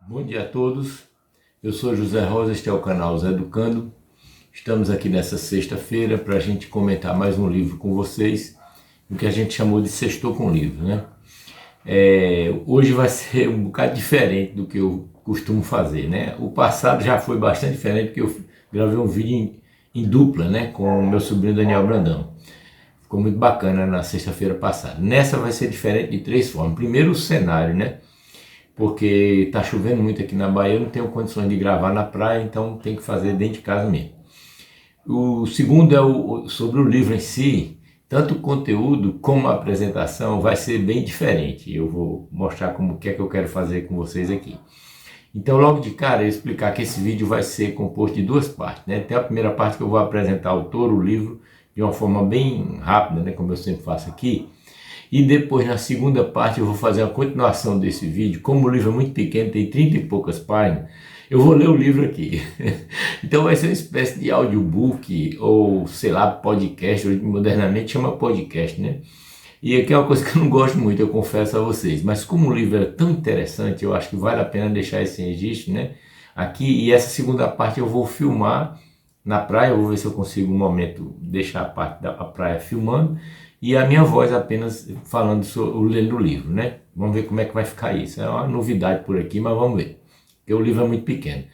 Bom dia a todos, eu sou José Rosa, este é o canal Zé Educando. Estamos aqui nessa sexta-feira para a gente comentar mais um livro com vocês, o que a gente chamou de Sextou com Livro, né? Hoje vai ser um bocado diferente do que eu costumo fazer, né? O passado já foi bastante diferente, porque eu gravei um vídeo em dupla, né, com o meu sobrinho Daniel Brandão. Ficou muito bacana na sexta-feira passada. Nessa vai ser diferente de três formas. Primeiro, o cenário, né? Porque tá chovendo muito aqui na Bahia, eu não tenho condições de gravar na praia, então tem que fazer dentro de casa mesmo. O segundo é sobre o livro em si. Tanto o conteúdo como a apresentação vai ser bem diferente. Eu vou mostrar como que é que eu quero fazer com vocês aqui. Então, logo de cara, eu explicar que esse vídeo vai ser composto de duas partes, né? Tem a primeira parte que eu vou apresentar o autor, o livro, de uma forma bem rápida, né? Como eu sempre faço aqui. E depois, na segunda parte, eu vou fazer a continuação desse vídeo. Como o livro é muito pequeno, tem 30 e poucas páginas, eu vou ler o livro aqui. Então vai ser uma espécie de audiobook, ou sei lá, podcast, hoje modernamente chama podcast, né? E aqui é uma coisa que eu não gosto muito, eu confesso a vocês. Mas como o livro é tão interessante, eu acho que vale a pena deixar esse registro, né? Aqui, e essa segunda parte eu vou filmar na praia, eu vou ver se eu consigo um momento deixar a parte da praia filmando, e a minha voz apenas falando sobre lendo o livro, né? Vamos ver como é que vai ficar isso. É uma novidade por aqui, mas vamos ver, porque o livro é muito pequeno.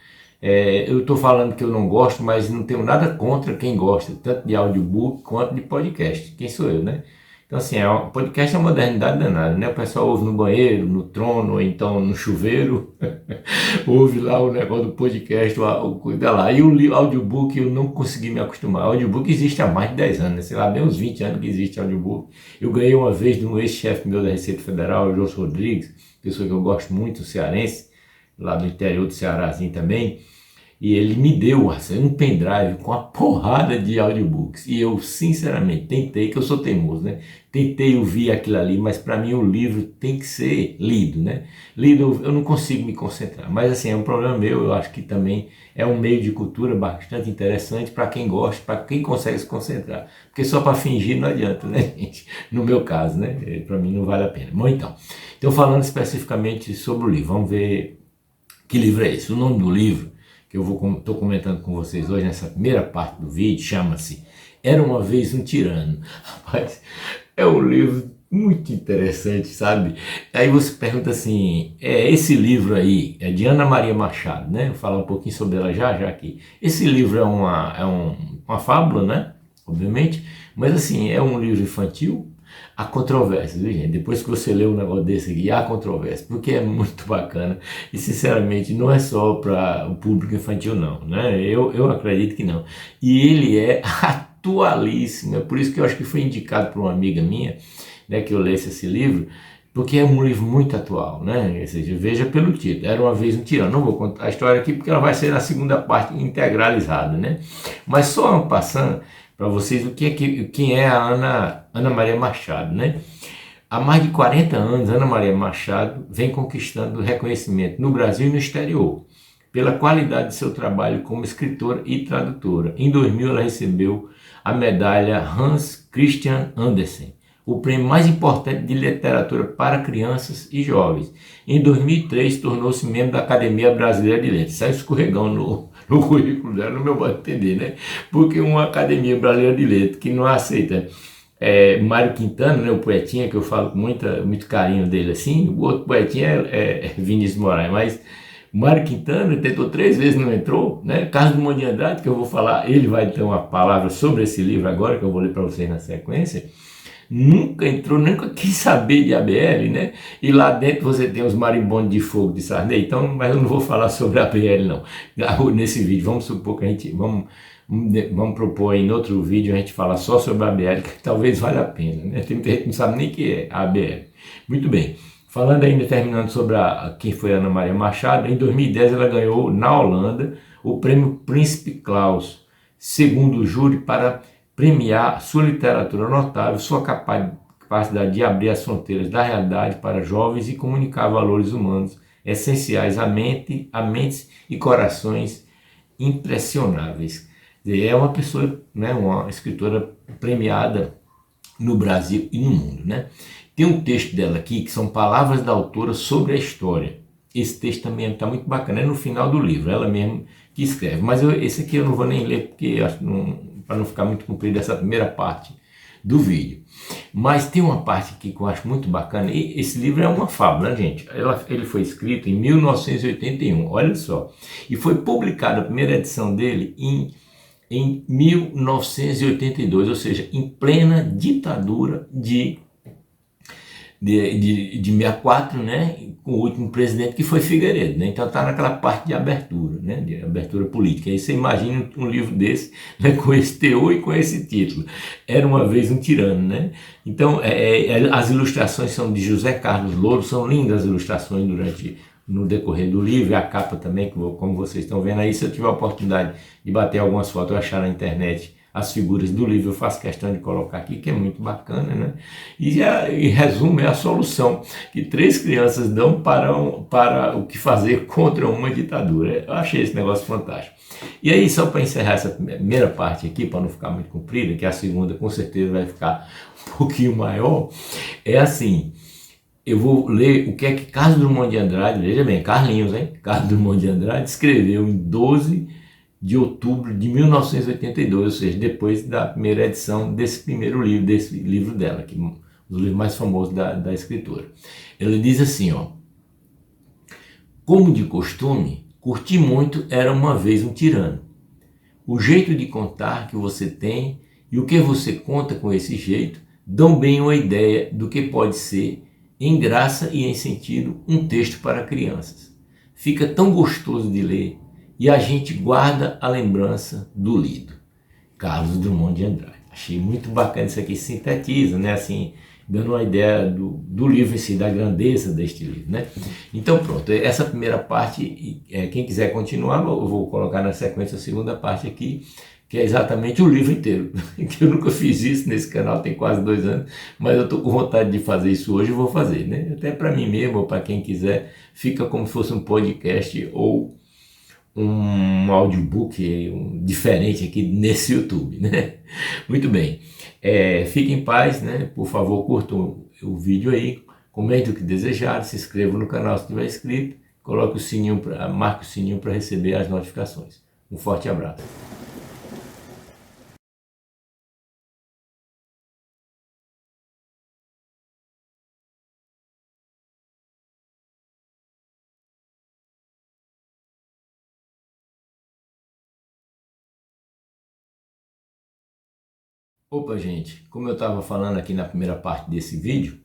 Eu estou falando que eu não gosto, mas não tenho nada contra quem gosta, tanto de audiobook quanto de podcast. Quem sou eu, né? Então assim, podcast é uma modernidade danada, né? O pessoal ouve no banheiro, no trono, ou então no chuveiro, ouve lá o negócio do podcast, cuida lá. E o audiobook eu não consegui me acostumar. O audiobook existe há mais de 10 anos, né? Sei lá, bem uns 20 anos que existe audiobook. Eu ganhei uma vez de um ex-chefe meu da Receita Federal, o José Rodrigues, pessoa que eu gosto muito, cearense, lá do interior do Cearazinho também. E ele me deu assim, um pendrive com uma porrada de audiobooks. E eu, sinceramente, tentei, que eu sou teimoso, né? Tentei ouvir aquilo ali, mas para mim o livro tem que ser lido, né? Lido eu não consigo me concentrar. Mas assim, é um problema meu, eu acho que também é um meio de cultura bastante interessante para quem gosta, para quem consegue se concentrar. Porque só para fingir não adianta, né, gente? No meu caso, né? Para mim não vale a pena. Bom, então falando especificamente sobre o livro, vamos ver que livro é esse. O nome do livro que eu estou comentando com vocês hoje nessa primeira parte do vídeo, chama-se Era Uma Vez um Tirano. Rapaz, é um livro muito interessante, sabe? Aí você pergunta assim, esse livro aí é de Ana Maria Machado, né? Vou falar um pouquinho sobre ela já aqui. Esse livro é uma fábula, né? Obviamente, mas assim, é um livro infantil. Há controvérsias, viu, gente? Depois que você lê um negócio desse aqui, há controvérsias, porque é muito bacana e, sinceramente, não é só para o público infantil, não, né? Eu acredito que não. E ele é atualíssimo, é por isso que eu acho que foi indicado por uma amiga minha, né, que eu lesse esse livro, porque é um livro muito atual, né? Ou seja, veja pelo título, Era Uma Vez um Tirano. Não vou contar a história aqui porque ela vai ser na segunda parte integralizada, né? Mas só passando para vocês quem é a Ana Maria Machado, né? Há mais de 40 anos, Ana Maria Machado vem conquistando reconhecimento no Brasil e no exterior pela qualidade de seu trabalho como escritora e tradutora. Em 2000, ela recebeu a medalha Hans Christian Andersen, o prêmio mais importante de literatura para crianças e jovens. Em 2003, tornou-se membro da Academia Brasileira de Letras. Sai um escorregão no currículo dela, no meu modo de entender, né? Porque uma Academia Brasileira de Letras que não aceita Mário Quintana, né, o poetinha, que eu falo com muito carinho dele assim, o outro poetinha é Vinícius Moraes, mas Mário Quintana tentou 3 vezes, não entrou, né? Carlos Drummond de Andrade, que eu vou falar, ele vai ter uma palavra sobre esse livro agora, que eu vou ler para vocês na sequência, nunca entrou, nunca quis saber de ABL, né? E lá dentro você tem os marimbondos de fogo de Sarney, então, mas eu não vou falar sobre a ABL não, nesse vídeo. Vamos supor que vamos propor em outro vídeo a gente falar só sobre a ABL, que talvez valha a pena, né? Tem muita gente que não sabe nem o que é a ABL. Muito bem. Falando ainda, terminando sobre quem foi a Ana Maria Machado, em 2010 ela ganhou na Holanda o prêmio Príncipe Claus, segundo o júri, para premiar sua literatura notável, sua capacidade de abrir as fronteiras da realidade para jovens e comunicar valores humanos essenciais à mentes e corações impressionáveis. É uma pessoa, né, uma escritora premiada no Brasil e no mundo, né? Tem um texto dela aqui que são palavras da autora sobre a história. esse texto também está muito bacana, é no final do livro, ela mesmo que escreve. Mas esse aqui eu não vou nem ler, porque para não ficar muito comprido essa primeira parte do vídeo. Mas tem uma parte aqui que eu acho muito bacana, e esse livro é uma fábula, né, gente? Ele foi escrito em 1981, olha só, e foi publicada a primeira edição dele em 1982, ou seja, em plena ditadura de 64, né, com o último presidente que foi Figueiredo, né? Então está naquela parte de abertura, né, de abertura política. Aí você imagina um livro desse, né, com esse teor e com esse título, Era uma Vez um Tirano, né? Então as ilustrações são de José Carlos Louro, são lindas as ilustrações no decorrer do livro, e a capa também, como vocês estão vendo aí. Se eu tiver a oportunidade de bater algumas fotos, eu achar na internet as figuras do livro, eu faço questão de colocar aqui, que é muito bacana, né? E em resumo, é a solução que 3 crianças dão para o que fazer contra uma ditadura. Eu achei esse negócio fantástico. E aí, só para encerrar essa primeira parte aqui, para não ficar muito comprida, que a segunda com certeza vai ficar um pouquinho maior, é assim: eu vou ler o que é que Carlos Drummond de Andrade, veja bem, Carlinhos, hein? Carlos Drummond de Andrade escreveu em 12 de outubro de 1982, ou seja, depois da primeira edição desse livro dela, que é um dos livros mais famosos da escritora. Ele diz assim, ó: como de costume, curti muito Era uma Vez um Tirano. O jeito de contar que você tem e o que você conta com esse jeito dão bem uma ideia do que pode ser, em graça e em sentido, um texto para crianças. Fica tão gostoso de ler e a gente guarda a lembrança do lido. Carlos Drummond de Andrade. Achei muito bacana isso aqui, sintetiza, né? Assim, dando uma ideia do livro em si, da grandeza deste livro, né? Então pronto, essa primeira parte, quem quiser continuar, eu vou colocar na sequência a segunda parte aqui, que é exatamente o livro inteiro, que eu nunca fiz isso nesse canal, tem quase 2 anos, mas eu estou com vontade de fazer isso hoje e vou fazer, né? Até para mim mesmo, ou para quem quiser, fica como se fosse um podcast ou um audiobook diferente aqui nesse YouTube, né? Muito bem, fiquem em paz, né? Por favor, curtam o vídeo aí, comentem o que desejarem, se inscrevam no canal se estiver inscrito, coloque o sininho, marque o sininho para receber as notificações. Um forte abraço. Opa, gente, como eu estava falando aqui na primeira parte desse vídeo,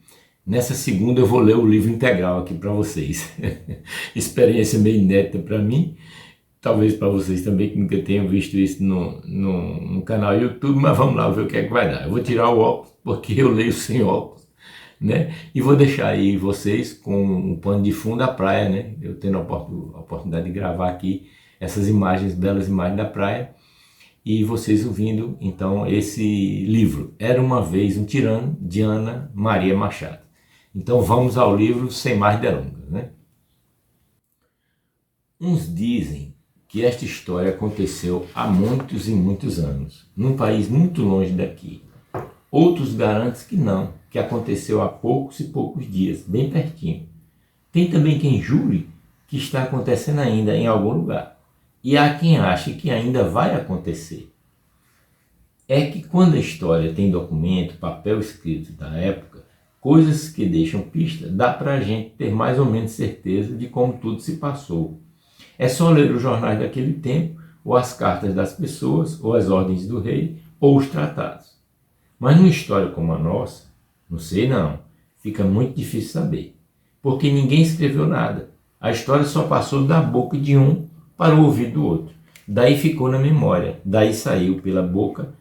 nessa segunda eu vou ler o livro integral aqui para vocês. Experiência meio inédita para mim, talvez para vocês também que nunca tenham visto isso no canal YouTube, mas vamos lá ver o que é que vai dar. Eu vou tirar o óculos, porque eu leio sem óculos, né? E vou deixar aí vocês com um pano de fundo da praia, né? Eu tendo a oportunidade de gravar aqui essas imagens, belas imagens da praia, e vocês ouvindo então esse livro, Era uma Vez um Tirano, de Ana Maria Machado. Então vamos ao livro sem mais delongas, né? Uns dizem que esta história aconteceu há muitos e muitos anos, num país muito longe daqui. Outros garantem que não, que aconteceu há poucos e poucos dias, bem pertinho. Tem também quem jure que está acontecendo ainda em algum lugar. E há quem ache que ainda vai acontecer. É que quando a história tem documento, papel escrito da época, coisas que deixam pista, dá para a gente ter mais ou menos certeza de como tudo se passou. É só ler os jornais daquele tempo, ou as cartas das pessoas, ou as ordens do rei, ou os tratados. Mas numa história como a nossa, não sei não, fica muito difícil saber, porque ninguém escreveu nada. A história só passou da boca de um para o ouvido do outro. Daí ficou na memória, daí saiu pela boca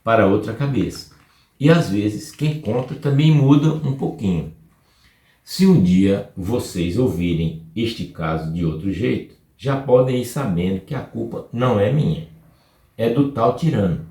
para outra cabeça. E às vezes quem conta também muda um pouquinho. Se um dia vocês ouvirem este caso de outro jeito, já podem ir sabendo que a culpa não é minha, é do tal tirano.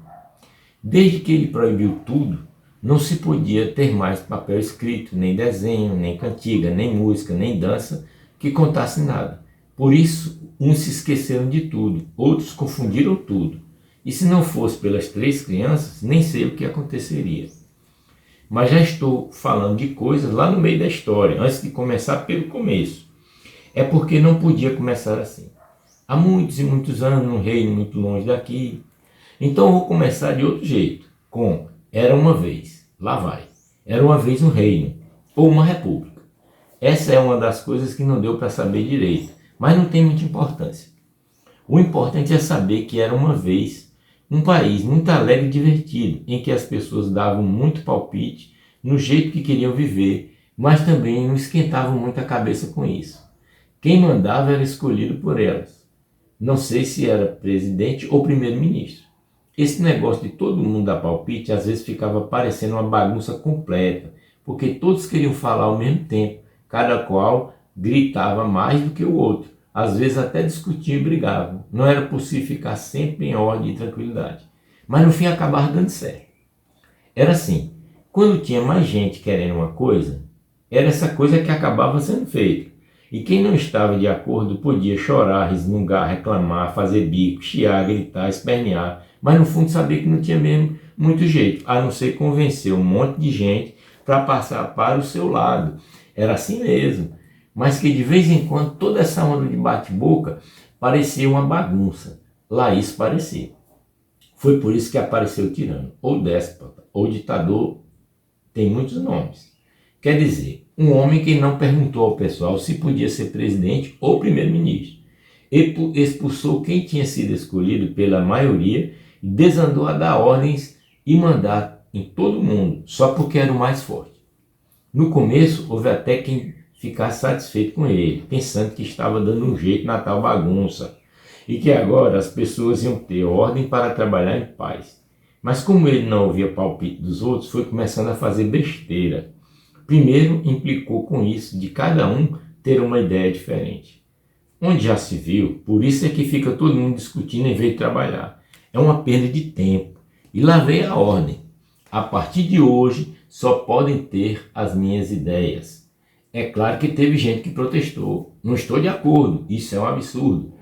Desde que ele proibiu tudo, não se podia ter mais papel escrito, nem desenho, nem cantiga, nem música, nem dança que contasse nada. Por isso, uns se esqueceram de tudo, outros confundiram tudo. E se não fosse pelas 3 crianças, nem sei o que aconteceria. Mas já estou falando de coisas lá no meio da história, antes de começar pelo começo. é porque não podia começar assim. Há muitos e muitos anos, num reino muito longe daqui. Então eu vou começar de outro jeito, com era uma vez, lá vai. Era uma vez um reino, ou uma república. Essa é uma das coisas que não deu para saber direito, mas não tem muita importância. O importante é saber que era uma vez um país muito alegre e divertido, em que as pessoas davam muito palpite no jeito que queriam viver, mas também não esquentavam muito a cabeça com isso. Quem mandava era escolhido por elas. Não sei se era presidente ou primeiro-ministro. Esse negócio de todo mundo dar palpite às vezes ficava parecendo uma bagunça completa, porque todos queriam falar ao mesmo tempo, cada qual gritava mais do que o outro, às vezes até discutiam e brigavam. Não era possível ficar sempre em ordem e tranquilidade, mas no fim acabava dando certo. Era assim, quando tinha mais gente querendo uma coisa, era essa coisa que acabava sendo feita. E quem não estava de acordo podia chorar, resmungar, reclamar, fazer bico, chiar, gritar, espernear, mas no fundo sabia que não tinha mesmo muito jeito, a não ser convencer um monte de gente para passar para o seu lado. Era assim mesmo, mas que de vez em quando toda essa onda de bate-boca parecia uma bagunça. Lá isso parecia. Foi por isso que apareceu o tirano, ou déspota, ou ditador, tem muitos nomes. Quer dizer, um homem que não perguntou ao pessoal se podia ser presidente ou primeiro-ministro. Expulsou quem tinha sido escolhido pela maioria e desandou a dar ordens e mandar em todo mundo, só porque era o mais forte. No começo, houve até quem ficasse satisfeito com ele, pensando que estava dando um jeito na tal bagunça e que agora as pessoas iam ter ordem para trabalhar em paz. Mas como ele não ouvia palpite dos outros, foi começando a fazer besteira. Primeiro, implicou com isso de cada um ter uma ideia diferente. Onde já se viu, por isso é que fica todo mundo discutindo em vez de trabalhar. É uma perda de tempo. E lá veio a ordem. A partir de hoje, só podem ter as minhas ideias. É claro que teve gente que protestou. Não estou de acordo, isso é um absurdo.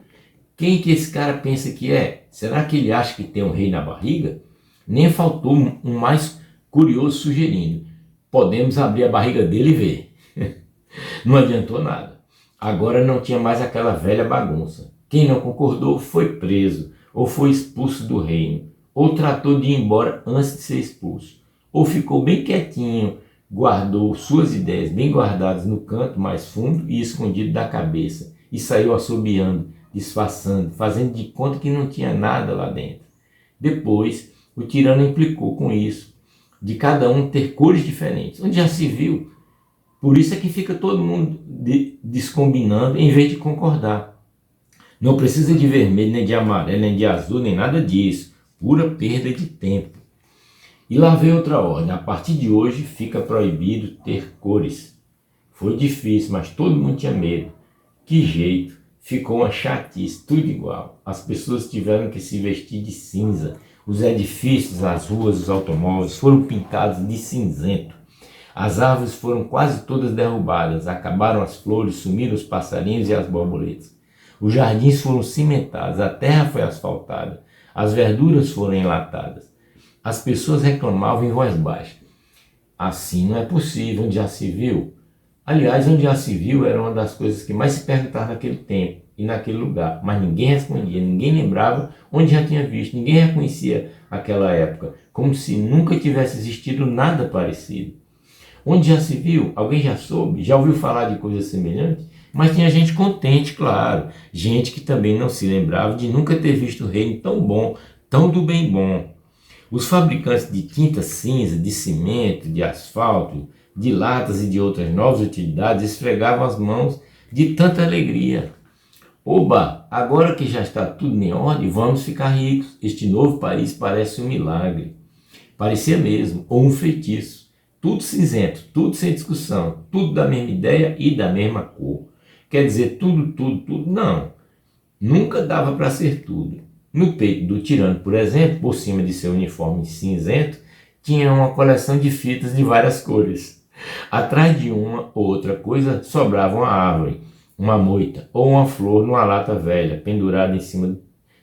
Quem que esse cara pensa que é? Será que ele acha que tem um rei na barriga? Nem faltou um mais curioso sugerindo: podemos abrir a barriga dele e ver. Não adiantou nada. Agora não tinha mais aquela velha bagunça. Quem não concordou foi preso, ou foi expulso do reino, ou tratou de ir embora antes de ser expulso, ou ficou bem quietinho, guardou suas ideias bem guardadas no canto mais fundo e escondido da cabeça, e saiu assobiando, disfarçando, fazendo de conta que não tinha nada lá dentro. Depois, o tirano implicou com isso, de cada um ter cores diferentes, onde já se viu. Por isso é que fica todo mundo descombinando em vez de concordar. Não precisa de vermelho, nem de amarelo, nem de azul, nem nada disso. Pura perda de tempo. E lá veio outra ordem. A partir de hoje fica proibido ter cores. Foi difícil, mas todo mundo tinha medo. Que jeito. Ficou uma chatice, tudo igual. As pessoas tiveram que se vestir de cinza. Os edifícios, as ruas, os automóveis foram pintados de cinzento. As árvores foram quase todas derrubadas. Acabaram as flores, sumiram os passarinhos e as borboletas. Os jardins foram cimentados, a terra foi asfaltada. As verduras foram enlatadas. As pessoas reclamavam em voz baixa: assim não é possível, onde já se viu? Aliás, onde já se viu era uma das coisas que mais se perguntava naquele tempo e naquele lugar, mas ninguém respondia, ninguém lembrava onde já tinha visto, ninguém reconhecia aquela época, como se nunca tivesse existido nada parecido. Onde já se viu? Alguém já soube? Já ouviu falar de coisas semelhantes? Mas tinha gente contente, claro, gente que também não se lembrava de nunca ter visto o reino tão bom, tão do bem bom. Os fabricantes de tinta cinza, de cimento, de asfalto, de latas e de outras novas utilidades esfregavam as mãos de tanta alegria. Oba, agora que já está tudo em ordem, vamos ficar ricos. Este novo país parece um milagre. Parecia mesmo, ou um feitiço. Tudo cinzento, tudo sem discussão, tudo da mesma ideia e da mesma cor. Quer dizer, tudo, não. Nunca dava para ser tudo. No peito do tirano, por exemplo, por cima de seu uniforme cinzento, tinha uma coleção de fitas de várias cores. Atrás de uma ou outra coisa sobrava uma árvore, uma moita ou uma flor numa lata velha, pendurada em cima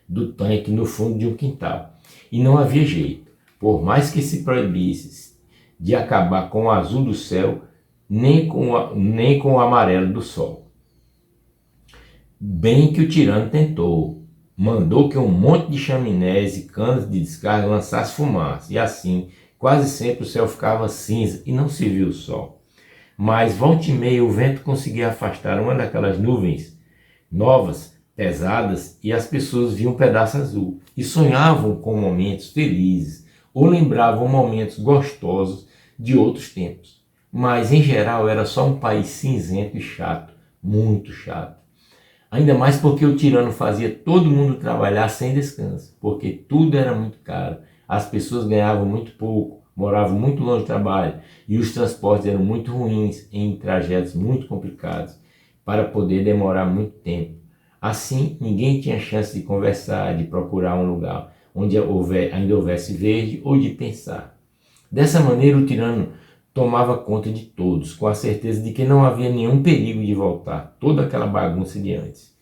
do tanque no fundo de um quintal. E não havia jeito, por mais que se proibisse de acabar com o azul do céu, nem com o amarelo do sol. Bem que o tirano tentou. Mandou que um monte de chaminés e canos de descarga lançasse fumaça, e assim, quase sempre o céu ficava cinza e não se viu o sol. Mas volta e meia o vento conseguia afastar uma daquelas nuvens novas, pesadas, e as pessoas viam um pedaço azul e sonhavam com momentos felizes ou lembravam momentos gostosos de outros tempos. Mas em geral era só um país cinzento e chato, muito chato. Ainda mais porque o tirano fazia todo mundo trabalhar sem descanso, porque tudo era muito caro, as pessoas ganhavam muito pouco, moravam muito longe do trabalho e os transportes eram muito ruins em trajetos muito complicados para poder demorar muito tempo. Assim, ninguém tinha chance de conversar, de procurar um lugar onde ainda houvesse verde ou de pensar. Dessa maneira, o tirano tomava conta de todos, com a certeza de que não havia nenhum perigo de voltar toda aquela bagunça de antes.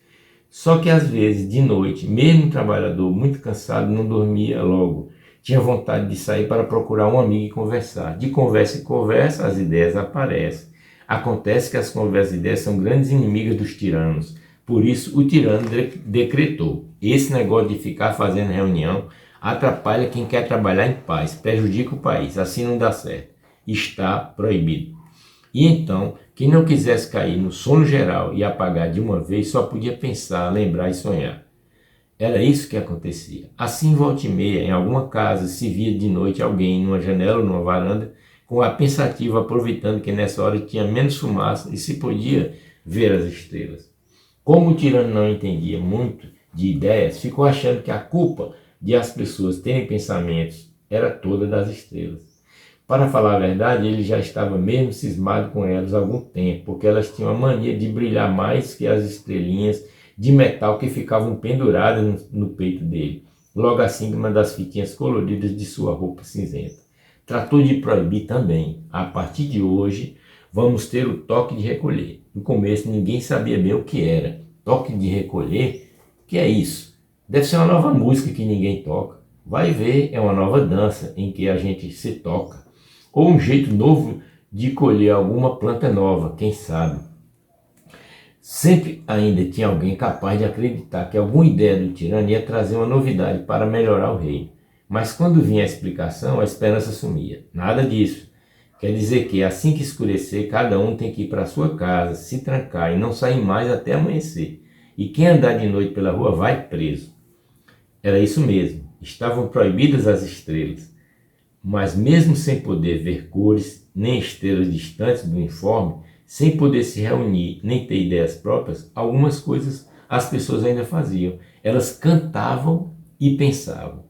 Só que às vezes, de noite, mesmo o trabalhador muito cansado não dormia logo. Tinha vontade de sair para procurar um amigo e conversar. De conversa em conversa, as ideias aparecem. Acontece que as conversas e ideias são grandes inimigas dos tiranos. Por isso, o tirano decretou: esse negócio de ficar fazendo reunião atrapalha quem quer trabalhar em paz, prejudica o país, assim não dá certo. Está proibido. E então, quem não quisesse cair no sono geral e apagar de uma vez, só podia pensar, lembrar e sonhar. Era isso que acontecia. Assim, volta e meia, em alguma casa, se via de noite alguém numa janela ou numa varanda, com a pensativa aproveitando que nessa hora tinha menos fumaça e se podia ver as estrelas. Como o tirano não entendia muito de ideias, ficou achando que a culpa de as pessoas terem pensamentos era toda das estrelas. Para falar a verdade, ele já estava mesmo cismado com elas há algum tempo, porque elas tinham a mania de brilhar mais que as estrelinhas de metal que ficavam penduradas no peito dele, logo assim uma das fitinhas coloridas de sua roupa cinzenta. Tratou de proibir também. A partir de hoje, vamos ter o toque de recolher. No começo, ninguém sabia bem o que era. Toque de recolher? Que é isso? Deve ser uma nova música que ninguém toca. Vai ver, é uma nova dança em que a gente se toca. Ou um jeito novo de colher alguma planta nova, quem sabe. Sempre ainda tinha alguém capaz de acreditar que alguma ideia do tirano ia trazer uma novidade para melhorar o reino. Mas quando vinha a explicação, a esperança sumia. Nada disso. Quer dizer que assim que escurecer, cada um tem que ir para sua casa, se trancar e não sair mais até amanhecer. E quem andar de noite pela rua vai preso. Era isso mesmo. Estavam proibidas as estrelas. Mas mesmo sem poder ver cores, nem estrelas distantes do informe, sem poder se reunir, nem ter ideias próprias, algumas coisas as pessoas ainda faziam. Elas cantavam e pensavam.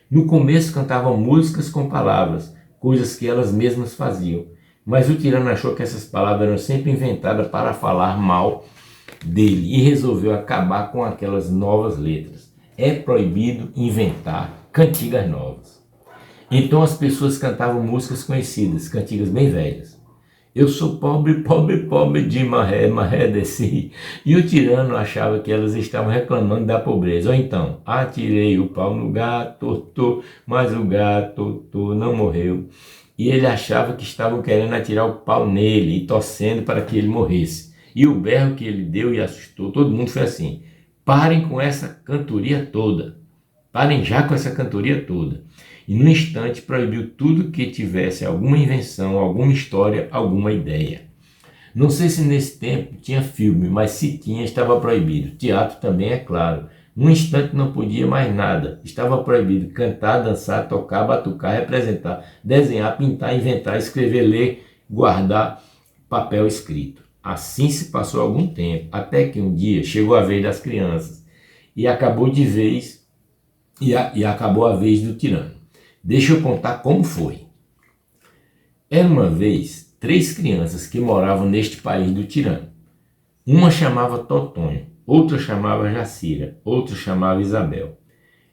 No começo cantavam músicas com palavras, coisas que elas mesmas faziam. Mas o tirano achou que essas palavras eram sempre inventadas para falar mal dele e resolveu acabar com aquelas novas letras. É proibido inventar cantigas novas. Então as pessoas cantavam músicas conhecidas, cantigas bem velhas. Eu sou pobre, pobre, pobre de maré, maré desci. E o tirano achava que elas estavam reclamando da pobreza. Ou então, atirei o pau no gato, mas o gato não morreu. E ele achava que estavam querendo atirar o pau nele e torcendo para que ele morresse. E o berro que ele deu e assustou todo mundo foi assim: parem com essa cantoria toda. Parem já com essa cantoria toda. E no instante proibiu tudo que tivesse alguma invenção, alguma história, alguma ideia. Não sei se nesse tempo tinha filme, mas se tinha, estava proibido. Teatro também, é claro. Num instante não podia mais nada. Estava proibido cantar, dançar, tocar, batucar, representar, desenhar, pintar, inventar, escrever, ler, guardar papel escrito. Assim se passou algum tempo, até que um dia chegou a vez das crianças e acabou de vez e acabou a vez do tirano. Deixa eu contar como foi. Era uma vez 3 crianças que moravam neste país do tirano. Uma chamava Totonho, outra chamava Jacira, outra chamava Isabel.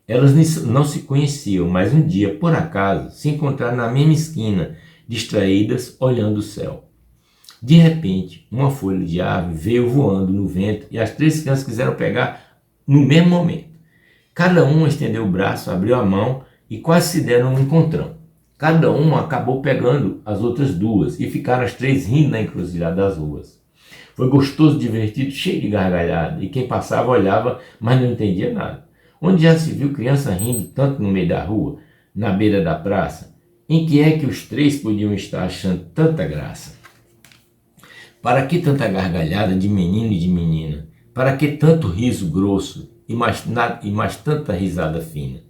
Elas não se conheciam, mas um dia, por acaso, se encontraram na mesma esquina, distraídas, olhando o céu. De repente, uma folha de árvore veio voando no vento e as 3 crianças quiseram pegar no mesmo momento. Cada uma estendeu o braço, abriu a mão e quase se deram um encontrão. Cada uma acabou pegando as outras 2 e ficaram as 3 rindo na encruzilhada das ruas. Foi gostoso, divertido, cheio de gargalhada, e quem passava olhava, mas não entendia nada. Onde já se viu criança rindo tanto no meio da rua, na beira da praça? Em que é que os três podiam estar achando tanta graça? Para que tanta gargalhada de menino e de menina? Para que tanto riso grosso e mais tanta risada fina?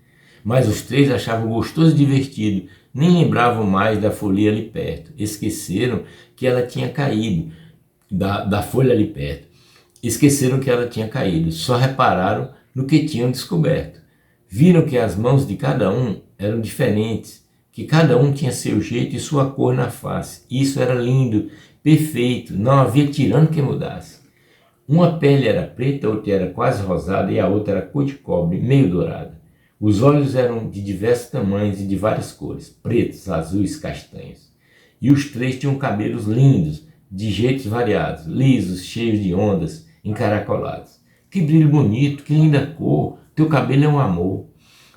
Mas os três achavam gostoso e divertido, nem lembravam mais da folia ali perto. Esqueceram que ela tinha caído, da folha ali perto. Esqueceram que ela tinha caído, só repararam no que tinham descoberto. Viram que as mãos de cada um eram diferentes, que cada um tinha seu jeito e sua cor na face. Isso era lindo, perfeito, não havia tirano que mudasse. Uma pele era preta, outra era quase rosada e a outra era cor de cobre, meio dourada. Os olhos eram de diversos tamanhos e de várias cores, pretos, azuis, castanhos. E os três tinham cabelos lindos, de jeitos variados, lisos, cheios de ondas, encaracolados. Que brilho bonito, que linda cor, teu cabelo é um amor.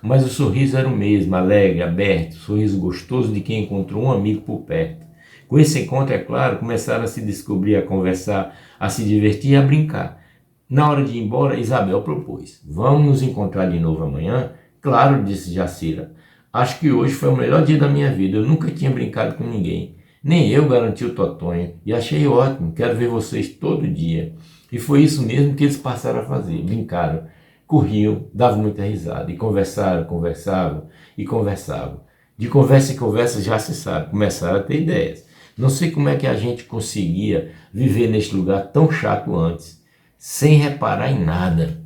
Mas o sorriso era o mesmo, alegre, aberto, sorriso gostoso de quem encontrou um amigo por perto. Com esse encontro, é claro, começaram a se descobrir, a conversar, a se divertir e a brincar. Na hora de ir embora, Isabel propôs: vamos nos encontrar de novo amanhã? Claro, disse Jacira. Acho que hoje foi o melhor dia da minha vida. Eu nunca tinha brincado com ninguém. Nem eu, garantiu Totonho. E achei ótimo. Quero ver vocês todo dia. E foi isso mesmo que eles passaram a fazer. Brincaram, corriam, davam muita risada. E conversaram, conversavam e conversavam. De conversa em conversa já se sabe. Começaram a ter ideias. Não sei como é que a gente conseguia viver neste lugar tão chato antes, sem reparar em nada.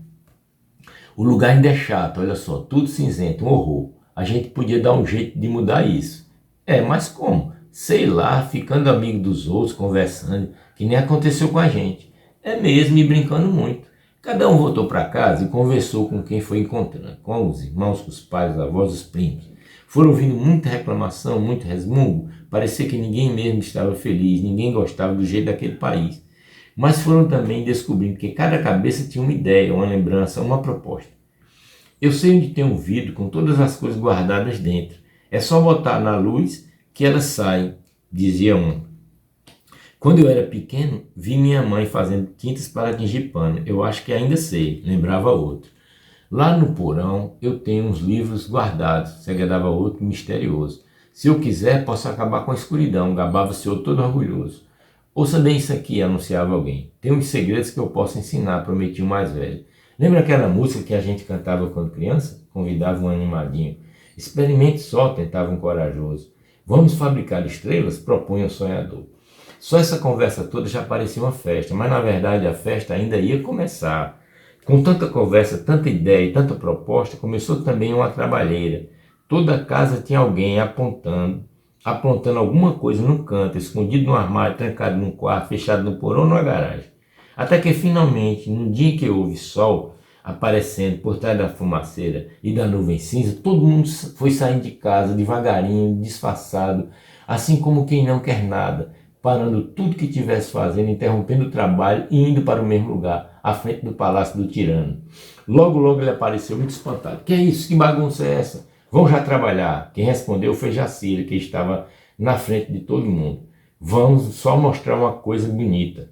O lugar ainda é chato, olha só, tudo cinzento, um horror. A gente podia dar um jeito de mudar isso. Mas como? Sei lá, ficando amigo dos outros, conversando, que nem aconteceu com a gente. É mesmo, e brincando muito. Cada um voltou para casa e conversou com quem foi encontrando, com os irmãos, com os pais, os avós, os primos. Foram ouvindo muita reclamação, muito resmungo, parecia que ninguém mesmo estava feliz, ninguém gostava do jeito daquele país. Mas foram também descobrindo que cada cabeça tinha uma ideia, uma lembrança, uma proposta. Eu sei onde tem um vidro com todas as coisas guardadas dentro. É só botar na luz que elas saem, dizia um. Quando eu era pequeno, vi minha mãe fazendo tintas para atingir pano. Eu acho que ainda sei, lembrava outro. Lá no porão eu tenho uns livros guardados, segredava outro misterioso. Se eu quiser, posso acabar com a escuridão, gabava-se outro todo orgulhoso. Ouça bem isso aqui, anunciava alguém. Tem uns segredos que eu posso ensinar, prometia o mais velho. Lembra aquela música que a gente cantava quando criança? Convidava um animadinho. Experimente só, tentava um corajoso. Vamos fabricar estrelas? Propunha o sonhador. Só essa conversa toda já parecia uma festa, mas na verdade a festa ainda ia começar. Com tanta conversa, tanta ideia e tanta proposta, começou também uma trabalheira. Toda casa tinha alguém apontando alguma coisa num canto, escondido no armário, trancado num quarto, fechado no porão ou na garagem. Até que finalmente, num dia que houve sol aparecendo por trás da fumaceira e da nuvem cinza, todo mundo foi saindo de casa devagarinho, disfarçado, assim como quem não quer nada, parando tudo que estivesse fazendo, interrompendo o trabalho e indo para o mesmo lugar, à frente do palácio do tirano. Logo, logo ele apareceu muito espantado. Que é isso? Que bagunça é essa? Vão já trabalhar. Quem respondeu foi Jacira, que estava na frente de todo mundo. Vamos só mostrar uma coisa bonita.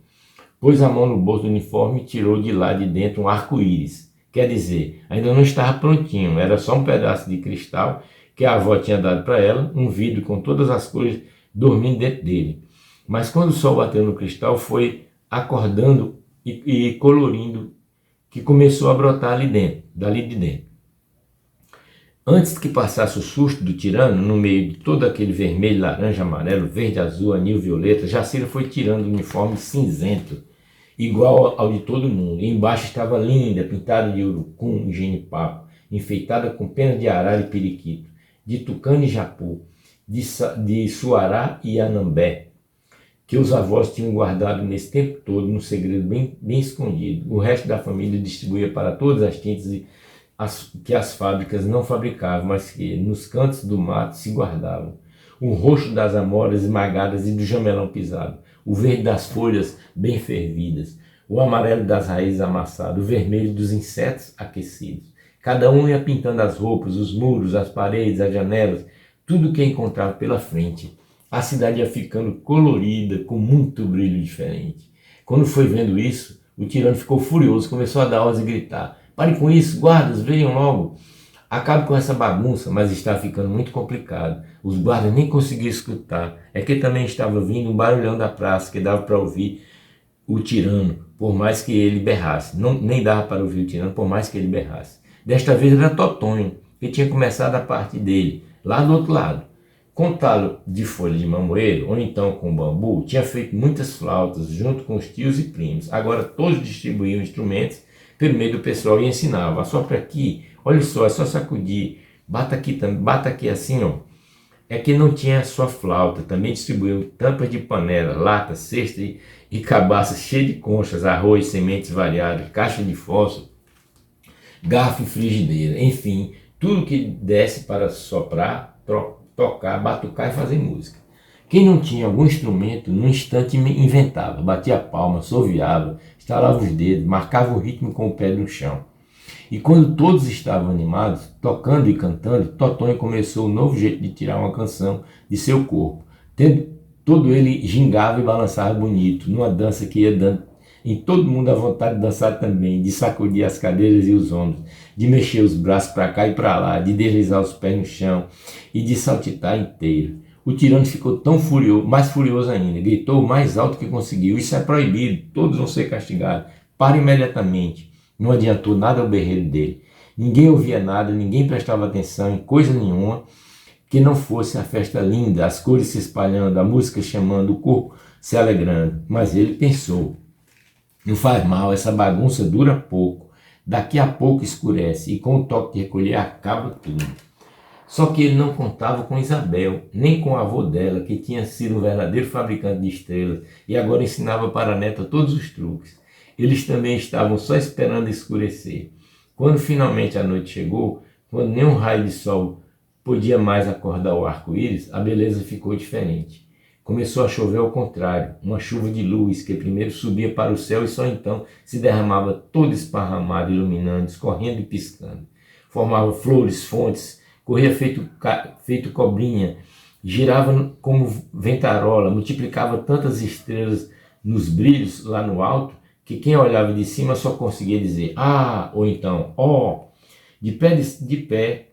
Pôs a mão no bolso do uniforme e tirou de lá de dentro um arco-íris. Quer dizer, ainda não estava prontinho, era só um pedaço de cristal que a avó tinha dado para ela, um vidro com todas as cores dormindo dentro dele. Mas quando o sol bateu no cristal, foi acordando e colorindo, que começou a brotar dali de dentro. Antes que passasse o susto do tirano, no meio de todo aquele vermelho, laranja, amarelo, verde, azul, anil, violeta, Jacira foi tirando o uniforme cinzento, igual ao de todo mundo. E embaixo estava linda, pintada de urucum e genipapo, enfeitada com penas de arara e periquito, de tucano e japu, de suará e anambé, que os avós tinham guardado nesse tempo todo, num segredo bem escondido. O resto da família distribuía para todas as tintas que as fábricas não fabricavam, mas que nos cantos do mato se guardavam. O roxo das amoras esmagadas e do jamelão pisado, o verde das folhas bem fervidas, o amarelo das raízes amassadas, o vermelho dos insetos aquecidos. Cada um ia pintando as roupas, os muros, as paredes, as janelas, tudo que encontrava pela frente. A cidade ia ficando colorida, com muito brilho diferente. Quando foi vendo isso, o tirano ficou furioso, começou a dar ordens e gritar: "Parem com isso, guardas, venham logo! Acabe com essa bagunça", mas está ficando muito complicado. Os guardas nem conseguiam escutar. É que também estava vindo um barulhão da praça que dava para ouvir o tirano, por mais que ele berrasse. Não, nem dava para ouvir o tirano, por mais que ele berrasse. Desta vez era Totonho, que tinha começado a parte dele, lá do outro lado. Com talo de folha de mamoeiro, ou então com bambu, tinha feito muitas flautas, junto com os tios e primos. Agora todos distribuíam instrumentos pelo meio do pessoal e ensinavam: assopra aqui, olha só, é só sacudir, bata aqui assim, ó. É que não tinha só flauta, também distribuiu tampas de panela, lata, cesta e cabaças cheias de conchas, arroz, sementes variadas, caixa de fósforo, garfo e frigideira, enfim, tudo que desse para soprar, tocar, batucar e fazer música. Quem não tinha algum instrumento, num instante inventava, batia a palma, assoviava, estalava os dedos, marcava o ritmo com o pé no chão. E quando todos estavam animados, tocando e cantando, Totonho começou um novo jeito de tirar uma canção de seu corpo. Todo ele gingava e balançava bonito, numa dança que ia dando em todo mundo a vontade de dançar também, de sacudir as cadeiras e os ombros, de mexer os braços para cá e para lá, de deslizar os pés no chão e de saltitar inteiro. O tirano ficou tão furioso, mais furioso ainda, gritou o mais alto que conseguiu: "Isso é proibido, todos vão ser castigados, para imediatamente." Não adiantou nada o berreiro dele. Ninguém ouvia nada, ninguém prestava atenção em coisa nenhuma que não fosse a festa linda, as cores se espalhando, a música chamando, o corpo se alegrando. Mas ele pensou: não faz mal, essa bagunça dura pouco. Daqui a pouco escurece e com o toque de recolher acaba tudo. Só que ele não contava com Isabel, nem com o avô dela, que tinha sido um verdadeiro fabricante de estrelas e agora ensinava para a neta todos os truques. Eles também estavam só esperando escurecer. Quando finalmente a noite chegou, quando nenhum raio de sol podia mais acordar o arco-íris, a beleza ficou diferente. Começou a chover ao contrário, uma chuva de luz que primeiro subia para o céu e só então se derramava toda esparramada, iluminando, escorrendo e piscando. Formava flores, fontes, corria feito cobrinha, girava como ventarola, multiplicava tantas estrelas nos brilhos lá no alto, que quem olhava de cima só conseguia dizer "ah" ou então "ó". De pé,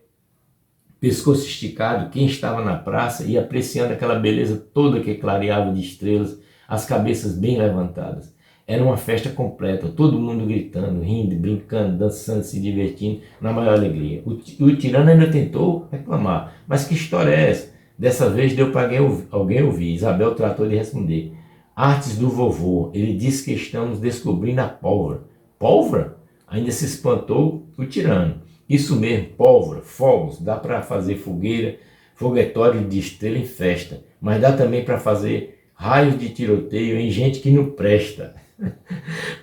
pescoço esticado, quem estava na praça ia apreciando aquela beleza toda que clareava de estrelas, as cabeças bem levantadas. Era uma festa completa, todo mundo gritando, rindo, brincando, dançando, se divertindo na maior alegria. O tirano ainda tentou reclamar: "mas que história é essa?" Dessa vez deu para alguém ouvir. Isabel tratou de responder: "Artes do vovô, ele disse que estamos descobrindo a pólvora." "Pólvora?" Ainda se espantou o tirano. "Isso mesmo, pólvora, fogos, dá para fazer fogueira, foguetório de estrela em festa, mas dá também para fazer raios de tiroteio em gente que não presta."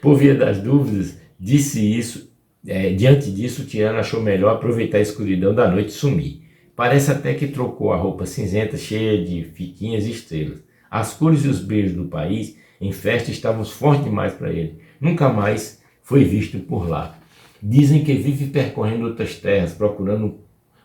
Por via das dúvidas, diante disso, o tirano achou melhor aproveitar a escuridão da noite e sumir. Parece até que trocou a roupa cinzenta cheia de fitinhas e estrelas. As cores e os brilhos do país em festa estavam fortes demais para ele. Nunca mais foi visto por lá. Dizem que vive percorrendo outras terras, procurando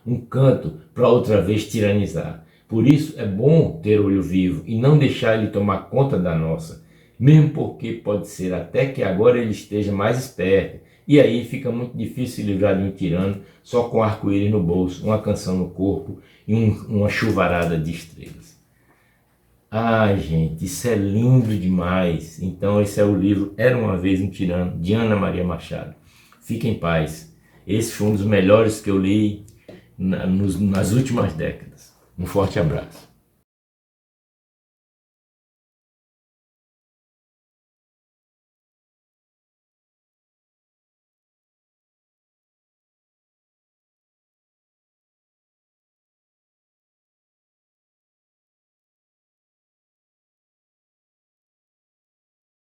um canto para outra vez tiranizar. Por isso é bom ter olho vivo e não deixar ele tomar conta da nossa, mesmo porque pode ser até que agora ele esteja mais esperto, e aí fica muito difícil se livrar de um tirano só com arco-íris no bolso, uma canção no corpo e uma chuvarada de estrelas. Ai, gente, isso é lindo demais. Então esse é o livro Era Uma Vez um Tirano, de Ana Maria Machado. Fique em paz. Esse foi um dos melhores que eu li nas últimas décadas. Um forte abraço.